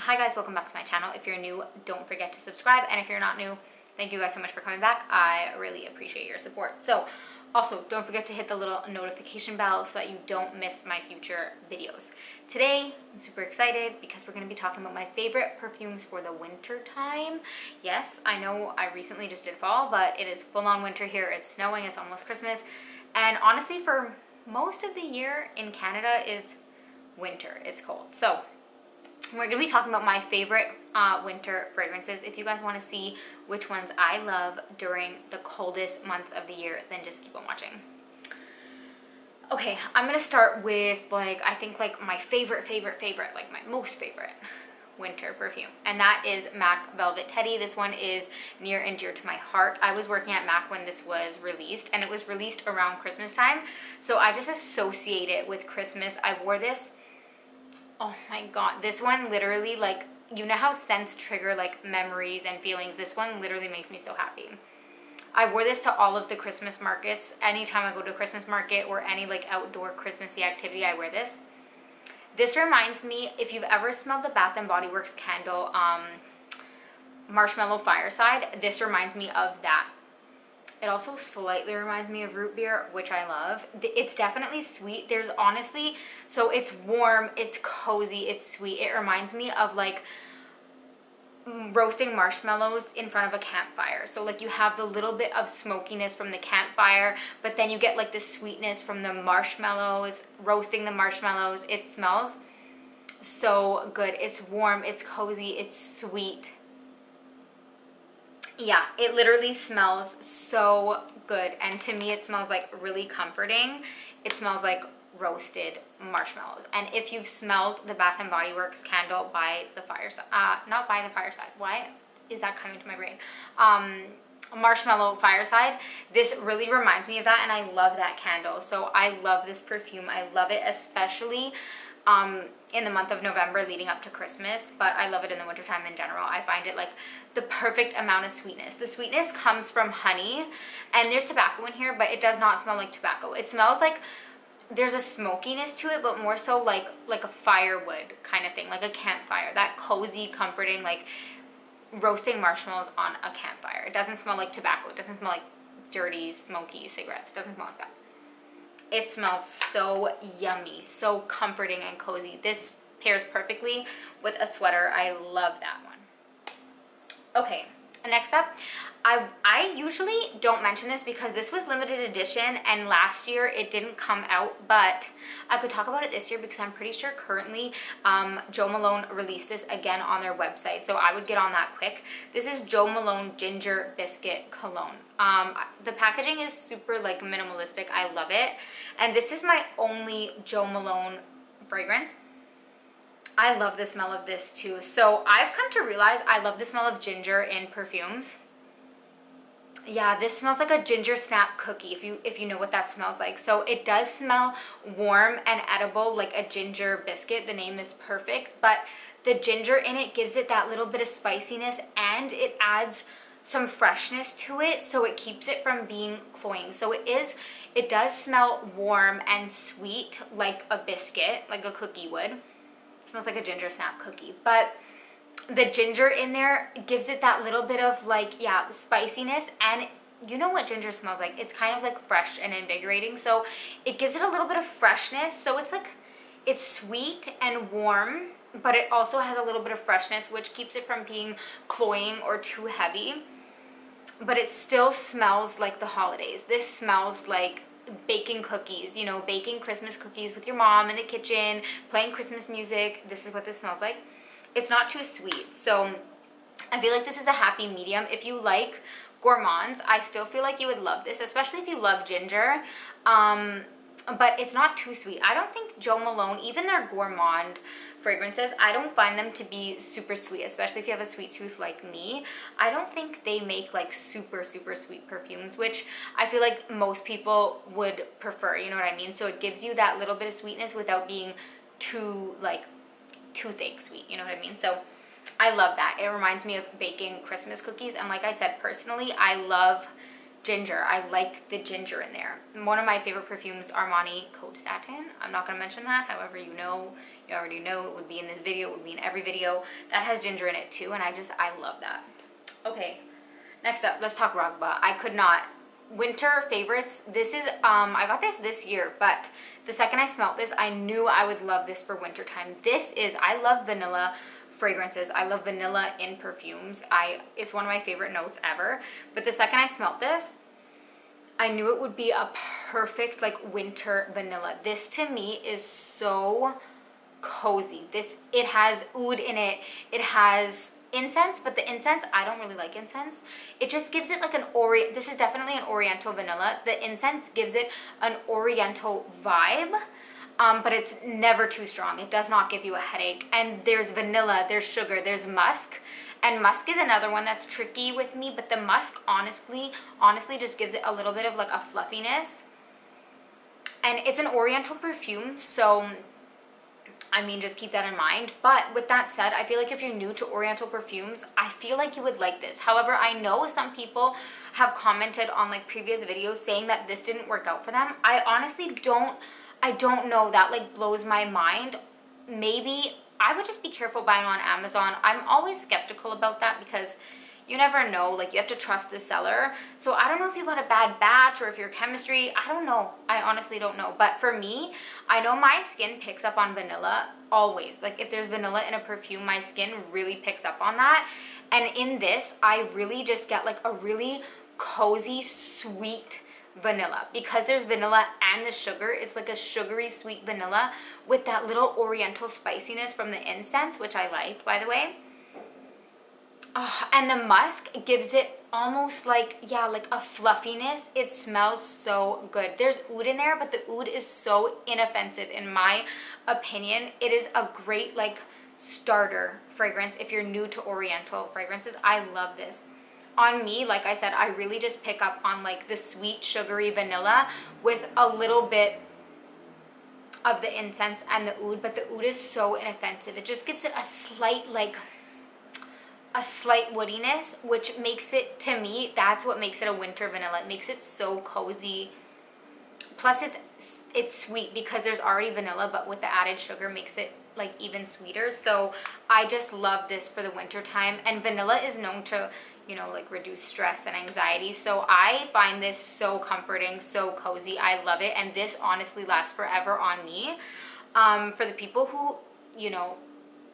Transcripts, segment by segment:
Hi guys, welcome back to my channel. If you're new, don't forget to subscribe, and if you're not new, thank you guys so much for coming back. I really appreciate your support. So also don't forget to hit the little notification bell so that you don't miss my future videos. Today I'm super excited because we're going to be talking about my favorite perfumes for the winter time. Yes, I know I recently just did fall, but it is full-on winter here. It's snowing, it's almost Christmas, and honestly for most of the year in Canada is winter. It's cold. So we're going to be talking about my favorite winter fragrances. If you guys want to see which ones I love during the coldest months of the year, then just keep on watching. Okay, I'm going to start with I think my favorite, like my most favorite winter perfume. And that is MAC Velvet Teddy. This one is near and dear to my heart. I was working at MAC when this was released, and it was released around Christmas time. So I just associate it with Christmas. I wore this. Oh my god, this one literally, you know how scents trigger memories and feelings? This one literally makes me so happy. I wore this to all of the Christmas markets. Anytime I go to a Christmas market or any outdoor Christmassy activity, I wear this. This reminds me, if you've ever smelled the Bath & Body Works candle Marshmallow Fireside, this reminds me of that. It also slightly reminds me of root beer, which I love. It's definitely sweet. There's honestly, so it's warm, it's cozy, it's sweet. It reminds me of roasting marshmallows in front of a campfire. So you have the little bit of smokiness from the campfire, but then you get the sweetness from the marshmallows, roasting the marshmallows. It smells so good. It's warm, it's cozy, it's sweet. Yeah, it literally smells so good, and to me it smells really comforting. It smells like roasted marshmallows. And if you've smelled the Bath & Body Works candle by the fireside, not by the fireside, why is that coming to my brain? Marshmallow Fireside, this really reminds me of that, and I love that candle. So I love this perfume. I love it especially in the month of November leading up to Christmas, but I love it in the wintertime in general. I find it the perfect amount of sweetness. The sweetness comes from honey, and there's tobacco in here, but it does not smell like tobacco. It smells there's a smokiness to it, but more so like a firewood kind of thing, like a campfire. That cozy, comforting, roasting marshmallows on a campfire. It doesn't smell like tobacco. It doesn't smell like dirty, smoky cigarettes. It doesn't smell like that. It smells so yummy, so comforting and cozy. This pairs perfectly with a sweater. I love that one. Okay, next up, I usually don't mention this because this was limited edition and last year it didn't come out, but I could talk about it this year because I'm pretty sure currently Jo Malone released this again on their website, so I would get on that quick. This is Jo Malone Ginger Biscuit Cologne. The packaging is super minimalistic. I love it, and this is my only Jo Malone fragrance. I love the smell of this too. So I've come to realize I love the smell of ginger in perfumes. Yeah, this smells like a ginger snap cookie, if you know what that smells like. So it does smell warm and edible, like a ginger biscuit. The name is perfect, but the ginger in it gives it that little bit of spiciness, and it adds some freshness to it, so it keeps it from being cloying. So it does smell warm and sweet like a biscuit, like a cookie would. It smells like a ginger snap cookie, but the ginger in there gives it that little bit of spiciness, and you know what ginger smells like? It's kind of fresh and invigorating, so it gives it a little bit of freshness. So it's sweet and warm, but it also has a little bit of freshness, which keeps it from being cloying or too heavy, but it still smells like the holidays. This smells like baking cookies, baking Christmas cookies with your mom in the kitchen, playing Christmas music. This is what this smells like. It's not too sweet, so I feel like this is a happy medium. If you like gourmands, I still feel like you would love this, especially if you love ginger, but it's not too sweet. I don't think Jo Malone, even their gourmand fragrances, I don't find them to be super sweet, especially if you have a sweet tooth like me. I don't think they make super sweet perfumes, which I feel like most people would prefer, you know what I mean? So it gives you that little bit of sweetness without being too toothache sweet, you know what I mean? So I love that. It reminds me of baking Christmas cookies, and like I said, personally, I love ginger. I like the ginger in there. One of my favorite perfumes, Armani Code Satin. I'm not going to mention that. However, you know You already know it would be in this video, it would be in every video. That has ginger in it too, and I love that. Okay, next up, let's talk Ragba. I could not. Winter favorites. This is, I got this year, but the second I smelled this, I knew I would love this for winter time. This is, I love vanilla fragrances. I love vanilla in perfumes. It's one of my favorite notes ever. But the second I smelled this, I knew it would be a perfect like winter vanilla. This to me is so cozy. It has oud in it. It has incense, but the incense, I don't really like incense. It just gives it like this is definitely an oriental vanilla. The incense gives it an oriental vibe, but it's never too strong. It does not give you a headache. And there's vanilla, there's sugar, there's musk. And musk is another one that's tricky with me, but the musk honestly just gives it a little bit of like a fluffiness. And it's an oriental perfume, so I mean, just keep that in mind. But with that said, I feel like if you're new to oriental perfumes, I feel like you would like this. However, I know some people have commented on like previous videos saying that this didn't work out for them. I honestly don't know. That like blows my mind. Maybe I would just be careful buying on Amazon. I'm always skeptical about that because you never know, like you have to trust the seller. So I don't know if you got a bad batch or if your chemistry, I don't know. I honestly don't know. But for me, I know my skin picks up on vanilla always. Like if there's vanilla in a perfume, my skin really picks up on that. And in this, I really just get like a really cozy, sweet vanilla. Because there's vanilla and the sugar, it's like a sugary sweet vanilla with that little oriental spiciness from the incense, which I like, by the way. Oh, and the musk gives it almost like, yeah, like a fluffiness. It smells so good. There's oud in there, but the oud is so inoffensive in my opinion. It is a great like starter fragrance if you're new to oriental fragrances. I love this. On me, like I said, I really just pick up on like the sweet sugary vanilla with a little bit of the incense and the oud, but the oud is so inoffensive. It just gives it a slight like a slight woodiness, which makes it, to me, that's what makes it a winter vanilla. It makes it so cozy. Plus it's sweet because there's already vanilla, but with the added sugar makes it like even sweeter. So I just love this for the winter time. And vanilla is known to, you know, like reduce stress and anxiety. So I find this so comforting, so cozy. I love it. And this honestly lasts forever on me. For the people who, you know,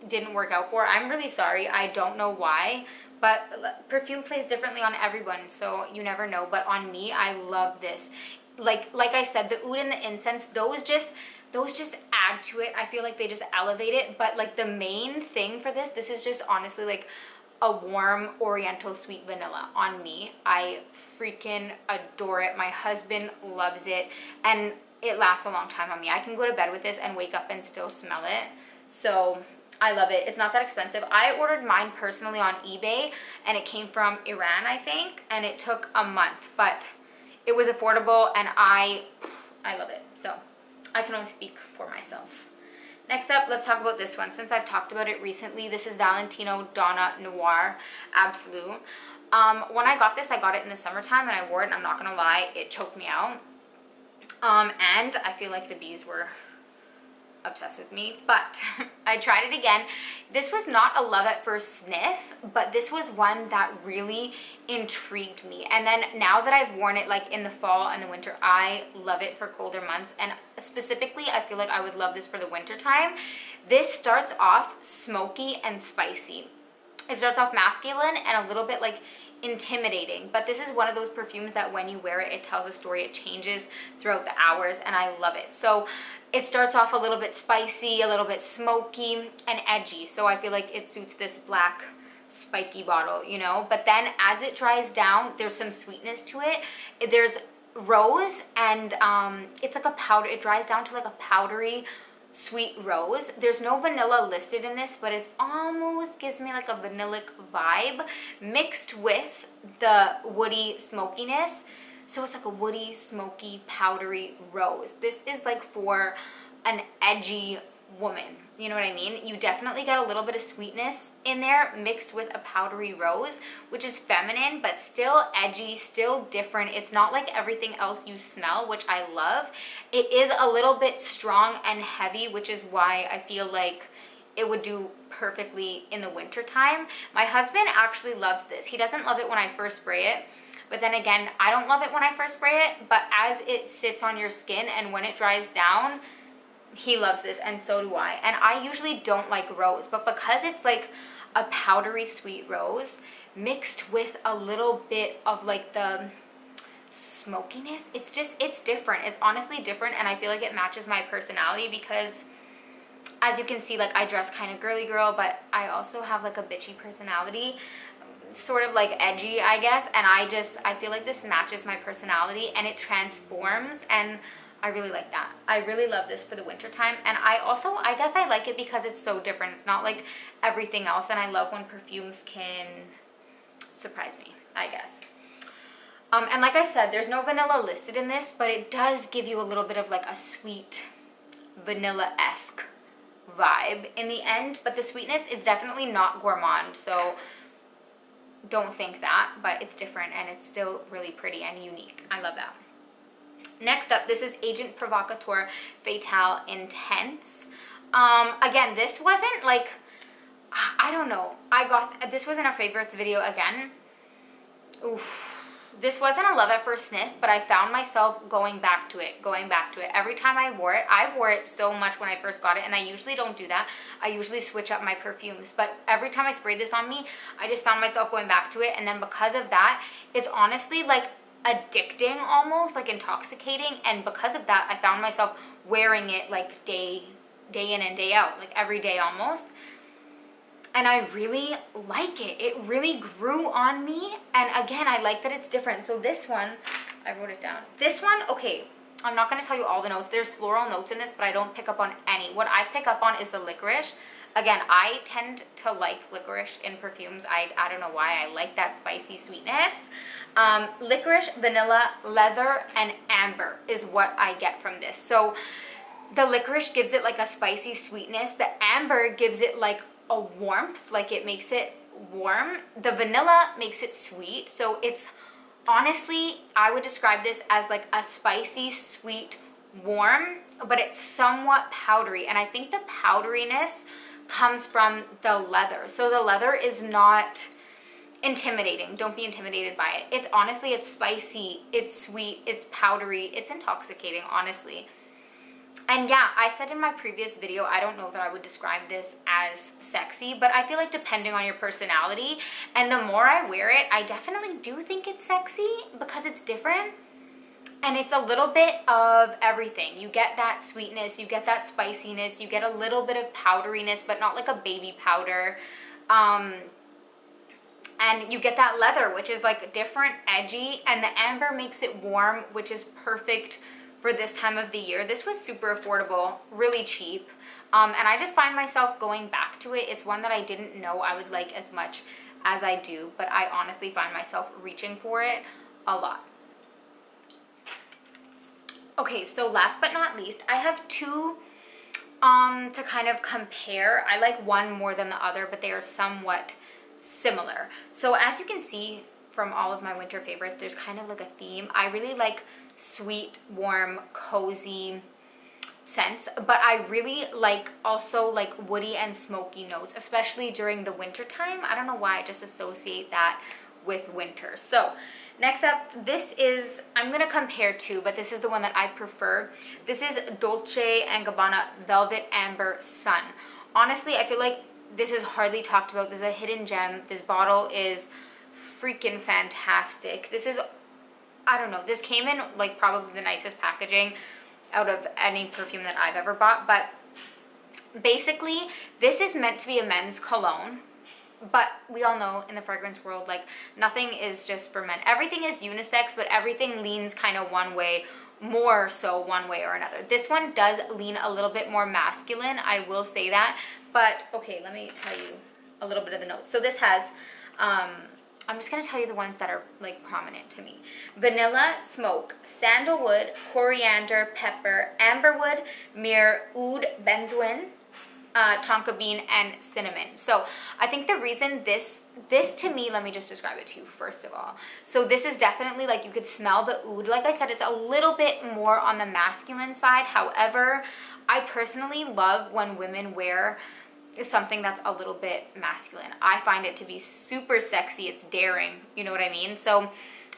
didn't work out for, I'm really sorry. I don't know why, but perfume plays differently on everyone, so you never know. But on me, I love this. Like I said, the oud and the incense, those just add to it. I feel like they just elevate it. But like the main thing for this is just honestly like a warm oriental sweet vanilla on me. I freaking adore it. My husband loves it, and it lasts a long time on me. I can go to bed with this and wake up and still smell it. So I love it. It's not that expensive. I ordered mine personally on eBay, and it came from Iran, I think, and it took a month, but it was affordable, and I love it. So I can only speak for myself. Next up, let's talk about this one. Since I've talked about it recently, this is Valentino Donna Noir Absolute. When I got this, I got it in the summertime, and I wore it, and I'm not gonna lie, it choked me out. And I feel like the bees were obsessed with me, but I tried it again. This was not a love at first sniff, but this was one that really intrigued me. And then now that I've worn it like in the fall and the winter, I love it for colder months. And specifically, I feel like I would love this for the winter time. This starts off smoky and spicy. It starts off masculine and a little bit like intimidating, but this is one of those perfumes that when you wear it, it tells a story. It changes throughout the hours, and I love it. So it starts off a little bit spicy, a little bit smoky and edgy, so I feel like it suits this black spiky bottle, you know. But then as it dries down, there's some sweetness to it. There's rose, and it's like a powder. It dries down to like a powdery sweet rose. There's no vanilla listed in this, but it almost gives me like a vanillic vibe mixed with the woody smokiness. So it's like a woody, smoky, powdery rose. This is like for an edgy woman. You know what I mean? You definitely get a little bit of sweetness in there mixed with a powdery rose, which is feminine, but still edgy, still different. It's not like everything else you smell, which I love. It is a little bit strong and heavy, which is why I feel like it would do perfectly in the winter time. My husband actually loves this. He doesn't love it when I first spray it, but then again, I don't love it when I first spray it, but as it sits on your skin and when it dries down, he loves this, and so do I. And I usually don't like rose, but because it's like a powdery sweet rose mixed with a little bit of like the smokiness, it's different. It's honestly different, and I feel like it matches my personality because as you can see, like I dress kind of girly girl, but I also have like a bitchy personality, sort of like edgy, I guess, and I feel like this matches my personality and it transforms, and I really like that. I really love this for the winter time. And I guess I like it because it's so different. It's not like everything else, and I love when perfumes can surprise me, I guess. And like I said, there's no vanilla listed in this, but it does give you a little bit of like a sweet vanilla-esque vibe in the end, but the sweetness is definitely not gourmand, so don't think that, but it's different and it's still really pretty and unique. I love that. Next up, this is Agent Provocateur Fatale Intense. Again, this wasn't like, I don't know, this wasn't a favorites video again. Oof. This wasn't a love at first sniff, but I found myself going back to it. Every time I wore it so much when I first got it, and I usually don't do that. I usually switch up my perfumes, but every time I sprayed this on me, I just found myself going back to it, and then because of that, it's honestly like addicting almost, like intoxicating, and because of that, I found myself wearing it like day in and day out, like every day almost. And I really like it. It really grew on me. And again, I like that it's different. So this one, I wrote it down. This one, okay, I'm not going to tell you all the notes. There's floral notes in this, but I don't pick up on any. What I pick up on is the licorice. Again, I tend to like licorice in perfumes. I don't know why. I like that spicy sweetness. Licorice, vanilla, leather, and amber is what I get from this. So the licorice gives it like a spicy sweetness. The amber gives it like a warmth, like it makes it warm. The vanilla makes it sweet. So it's honestly, I would describe this as like a spicy, sweet, warm, but it's somewhat powdery. And I think the powderiness comes from the leather. So the leather is not intimidating. Don't be intimidated by it. It's honestly, it's spicy, it's sweet, it's powdery, it's intoxicating, honestly. And yeah, I said in my previous video, I don't know that I would describe this as sexy, but I feel like depending on your personality, and the more I wear it, I definitely do think it's sexy because it's different. And it's a little bit of everything. You get that sweetness, you get that spiciness, you get a little bit of powderiness, but not like a baby powder. And you get that leather, which is like different, edgy, and the amber makes it warm, which is perfect for this time of the year. This was super affordable, really cheap, and I just find myself going back to it. It's one that I didn't know I would like as much as I do, but I honestly find myself reaching for it a lot. Okay, so last but not least, I have two to kind of compare. I like one more than the other, but they are somewhat similar. So as you can see from all of my winter favorites, there's kind of like a theme. I really like sweet, warm, cozy scents, but I really like also like woody and smoky notes, especially during the winter time. I don't know why, I just associate that with winter. So next up, this is, I'm gonna compare two, but this is the one that I prefer. This is Dolce & Gabbana Velvet Amber Sun. Honestly, I feel like this is hardly talked about. This is a hidden gem. This bottle is freaking fantastic. This is, I don't know, this came in like probably the nicest packaging out of any perfume that I've ever bought, but basically this is meant to be a men's cologne, but we all know in the fragrance world, like nothing is just for men. Everything is unisex, but everything leans kind of one way, more so one way or another. This one does lean a little bit more masculine, I will say that, but okay, let me tell you a little bit of the notes. So this has, I'm just going to tell you the ones that are like prominent to me. Vanilla, smoke, sandalwood, coriander, pepper, amberwood, myrrh, oud, benzoin, tonka bean, and cinnamon. So I think the reason this to me, let me just describe it to you first of all. So this is definitely like, you could smell the oud. Like I said, it's a little bit more on the masculine side. However, I personally love when women wear something that's a little bit masculine. I find it to be super sexy. It's daring, you know what I mean? So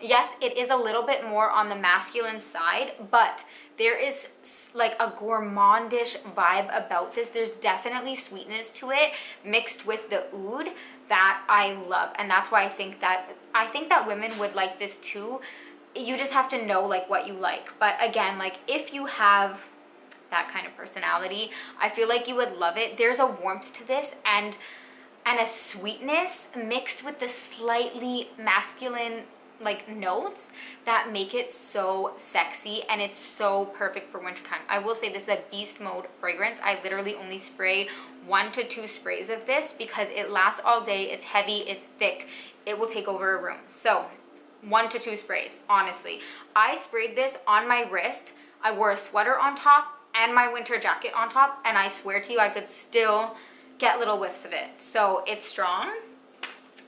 yes, it is a little bit more on the masculine side, but there is like a gourmandish vibe about this. There's definitely sweetness to it mixed with the oud that I love. And that's why I think that women would like this too. You just have to know like what you like. But again, like if you have that kind of personality, I feel like you would love it. There's a warmth to this and a sweetness mixed with the slightly masculine like notes that make it so sexy, and it's so perfect for wintertime. I will say this is a beast mode fragrance. I literally only spray 1 to 2 sprays of this because it lasts all day. It's heavy, it's thick, it will take over a room. So 1 to 2 sprays, honestly. I sprayed this on my wrist. I wore a sweater on top and my winter jacket on top, and I swear to you, I could still get little whiffs of it. So it's strong.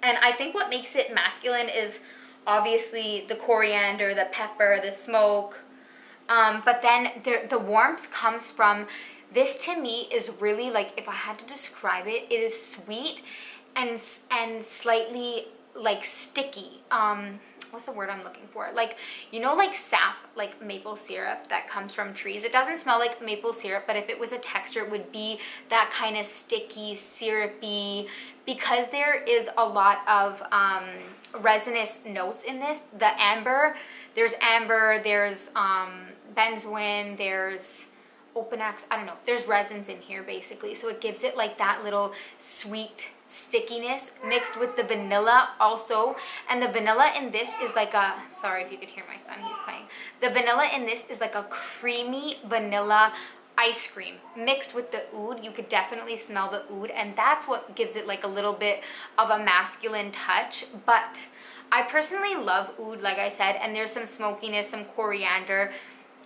And I think what makes it masculine is obviously the coriander, the pepper, the smoke, but then the warmth comes from, this to me is really like, if I had to describe it, it is sweet and slightly like sticky. What's the word I'm looking for? Like, you know, like sap, like maple syrup that comes from trees. It doesn't smell like maple syrup, but if it was a texture, it would be that kind of sticky, syrupy, because there is a lot of resinous notes in this. The amber, there's benzoin, there's Opanax, I don't know, there's resins in here basically, so it gives it like that little sweet stickiness mixed with the vanilla also. And the vanilla in this is like a, sorry if you could hear my son, he's playing. The vanilla in this is like a creamy vanilla ice cream mixed with the oud. You could definitely smell the oud, and that's what gives it like a little bit of a masculine touch. But I personally love oud, like I said, and there's some smokiness, some coriander.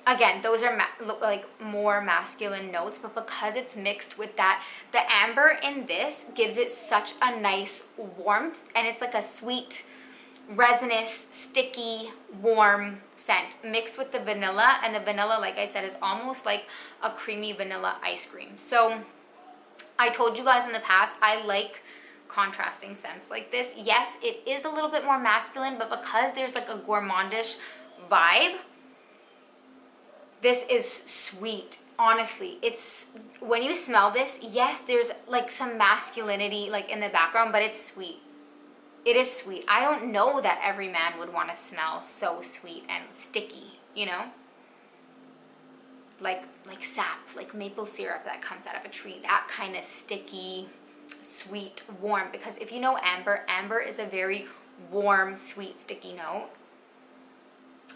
Again, those are like more masculine notes, but because it's mixed with that, the amber in this gives it such a nice warmth, and it's like a sweet, resinous, sticky, warm scent mixed with the vanilla. And the vanilla, like I said, is almost like a creamy vanilla ice cream. So I told you guys in the past, I like contrasting scents like this. Yes, it is a little bit more masculine, but because there's like a gourmandish vibe, this is sweet. Honestly, it's, when you smell this, yes, there's like some masculinity like in the background, but it's sweet. It is sweet. I don't know that every man would want to smell so sweet and sticky, you know? Like sap, like maple syrup that comes out of a tree, that kind of sticky, sweet, warm. Because if you know amber, amber is a very warm, sweet, sticky note.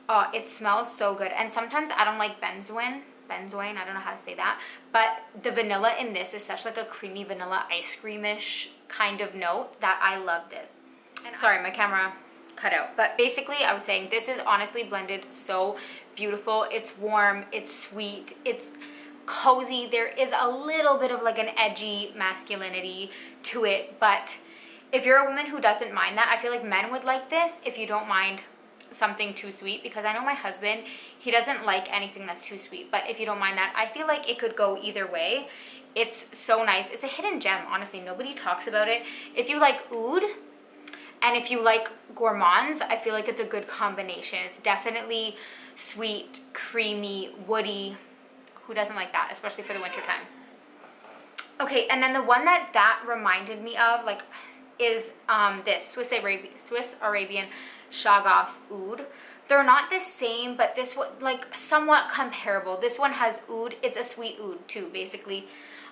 Oh, it smells so good. And sometimes I don't like benzoin, I don't know how to say that, but the vanilla in this is such like a creamy vanilla ice creamish kind of note that I love this. And sorry, my camera cut out, but basically I was saying this is honestly blended so beautiful. It's warm, it's sweet, it's cozy. There is a little bit of like an edgy masculinity to it, but if you're a woman who doesn't mind that, I feel like men would like this if you don't mind something too sweet, because I know my husband, he doesn't like anything that's too sweet, but if you don't mind that, I feel like it could go either way. It's so nice. It's a hidden gem, honestly. Nobody talks about it. If you like oud and if you like gourmands, I feel like it's a good combination. It's definitely sweet, creamy, woody. Who doesn't like that, especially for the winter time? Okay, and then the one that reminded me of like is this Swiss Arabian Shagaf oud. They're not the same, but this one like somewhat comparable. This one has oud. It's a sweet oud too, basically.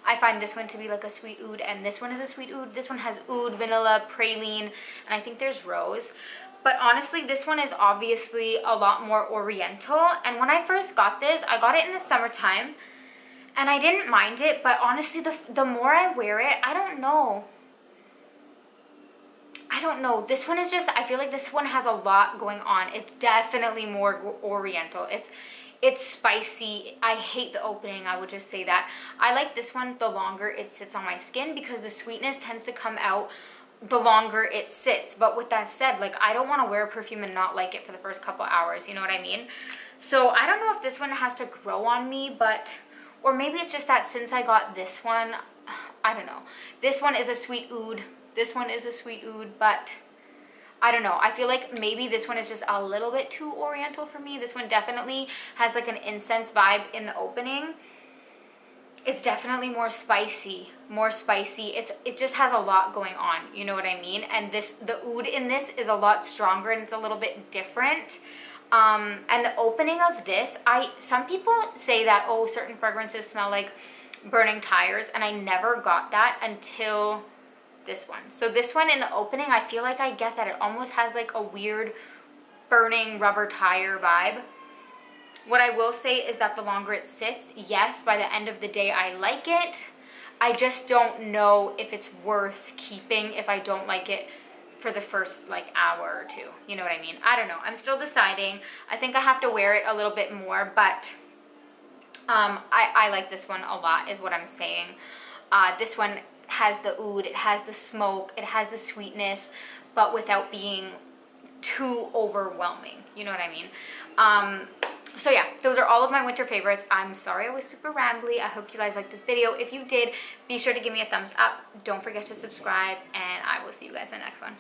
I find this one to be like a sweet oud, and this one is a sweet oud. This one has oud, vanilla, praline, and I think there's rose. But honestly, this one is obviously a lot more oriental. And when I first got this, I got it in the summertime, and I didn't mind it. But honestly, the more I wear it, I don't know. This one is just, I feel like this one has a lot going on. It's definitely more oriental. it's spicy. I hate the opening, I would just say that. I like this one the longer it sits on my skin because the sweetness tends to come out the longer it sits. But with that said, like, I don't want to wear a perfume and not like it for the first couple hours, you know what I mean? So I don't know if this one has to grow on me, but, or maybe it's just that since I got this one, I don't know. This one is a sweet oud. This one is a sweet oud, but I don't know. I feel like maybe this one is just a little bit too oriental for me. This one definitely has like an incense vibe in the opening. It's definitely more spicy, it just has a lot going on, you know what I mean? And the oud in this is a lot stronger and it's a little bit different. And the opening of this, some people say that, oh, certain fragrances smell like burning tires, and I never got that until this one. So this one in the opening, I feel like I get that. It almost has like a weird burning rubber tire vibe. What I will say is that the longer it sits, yes, by the end of the day, I like it. I just don't know if it's worth keeping if I don't like it for the first like hour or two. You know what I mean? I don't know. I'm still deciding. I think I have to wear it a little bit more, but I like this one a lot is what I'm saying. This one has the oud, it has the smoke, it has the sweetness, but without being too overwhelming. You know what I mean? So yeah, those are all of my winter favorites. I'm sorry I was super rambly. I hope you guys liked this video. If you did, be sure to give me a thumbs up. Don't forget to subscribe, and I will see you guys in the next one.